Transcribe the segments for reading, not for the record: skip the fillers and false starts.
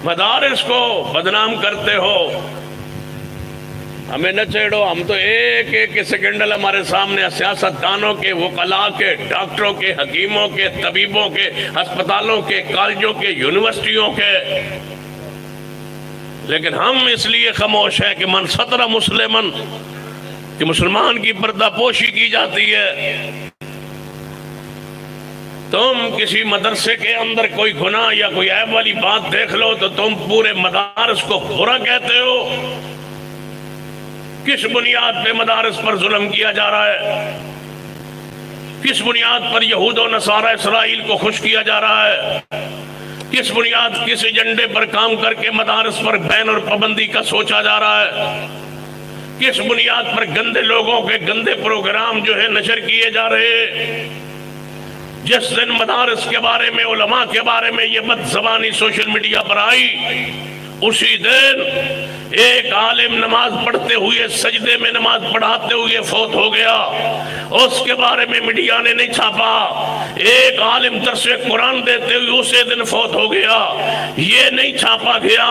مدارس کو بدنام کرتے ہو، ہمیں نہ چھیڑو، ہم تو ایک ایک سیکنڈل ہمارے سامنے سیاستدانوں کے، وکلاء کے، ڈاکٹروں کے، حکیموں کے، طبیبوں کے، ہسپتالوں کے، کالجوں کے، یونیورسٹیوں کے، لیکن ہم اس لیے خاموش ہیں کہ من ستر مسلمن، کہ مسلمان کی پردہ پوشی کی جاتی ہے۔ تم کسی مدرسے کے اندر کوئی گناہ یا کوئی عیب والی بات دیکھ لو تو تم پورے مدارس کو برا کہتے ہو۔ کس بنیاد پہ مدارس پر ظلم کیا جا رہا ہے؟ کس بنیاد پر یہود و نصارہ اسرائیل کو خوش کیا جا رہا ہے؟ کس بنیاد، کس ایجنڈے پر کام کر کے مدارس پر بین اور پابندی کا سوچا جا رہا ہے؟ کس بنیاد پر گندے لوگوں کے گندے پروگرام جو ہے نشر کیے جا رہے ہیں؟ جس دن مدارس کے بارے میں، علماء کے بارے میں یہ بد زبانی سوشل میڈیا پر آئی، اسی دن ایک عالم نماز پڑھتے ہوئے، سجدے میں نماز پڑھاتے ہوئے فوت ہو گیا، اس کے بارے میں میڈیا نے نہیں چھاپا۔ ایک عالم درس قرآن دیتے ہوئے اسی دن فوت ہو گیا، یہ نہیں چھاپا گیا۔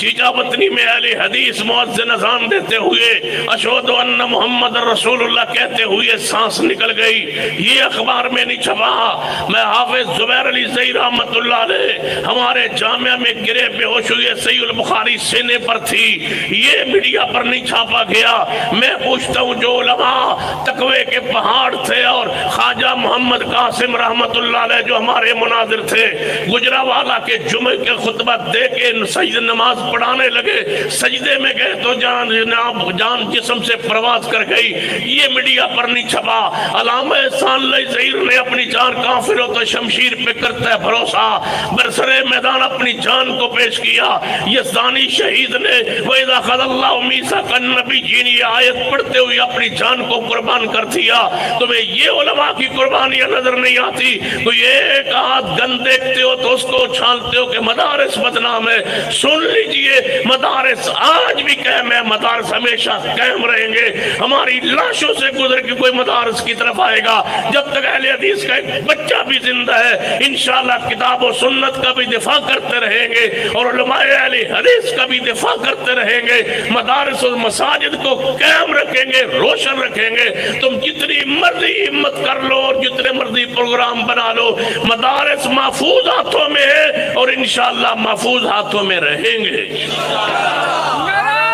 چیچا وطنی میں اہل حدیث مؤذن اذان دیتے ہوئے اشہد ان محمد رسول اللہ کہتے ہوئے سانس نکل گئی، یہ اخبار میں نہیں چھپا۔ میں حافظ زبیر علی زئی رحمت اللہ علیہ ہمارے جامعہ میں گرے بے ہوش ہوئے صحیح البخاری سینے پر تھی، یہ میڈیا پر نہیں چھاپا گیا۔ میں پوچھتا ہوں جو علماء تقوی کے پہاڑ تھے اور خواجہ محمد قاسم رحمت اللہ علیہ جو ہمارے مناظر تھے، گجرانوالہ کے جمعے کے خطبہ دے کے سجدہ نماز پڑھانے لگے، سجدے میں گئے تو جان جسم سے پرواز کر گئی، یہ میڈیا پر نہیں چھپا۔ علامہ احسان اللہ ظہیر نے اپنی جان کافر و شمشیر پہ کرتا ہے بھروسہ، برسرے میدان اپنی جان کو پیش کیا۔ یزدانی شہید نے وَإِذَا خَذَ اللَّهُ مِيثَاقَ النَّبِيِّينَ یہ آیت پڑھتے ہوئے اپنی جان کو قربان کر دیا۔ تمہیں یہ علماء کی قربانیاں نظر نہیں آتی؟ کوئی ایک آدھ گن دیکھتے ہو تو اس کو چھالتے ہو کہ مدارس بدنام ہے۔ سن لیجئے، مدارس آج بھی قائم ہے، مدارس ہمیشہ قائم رہیں گے۔ ہماری لاشوں سے گزر کے کوئی مدارس کی طرف آئے گا، جب تک اہل حدیث کا ایک بچہ بھی زندہ ہے انشاءاللہ کتاب و سنت کا بھی دفاع کرتے رہیں گے اور علماء اہل حدیث کا بھی دفاع کرتے رہیں گے۔ مدارس اور مساجد کو قائم رکھیں گے، روشن رکھیں گے۔ تم جتنی مرضی ہمت کر لو اور جتنے مرضی پروگرام بنا لو، مدارس محفوظ ہاتھوں میں ہے اور انشاءاللہ محفوظ ہاتھوں میں رہیں گے۔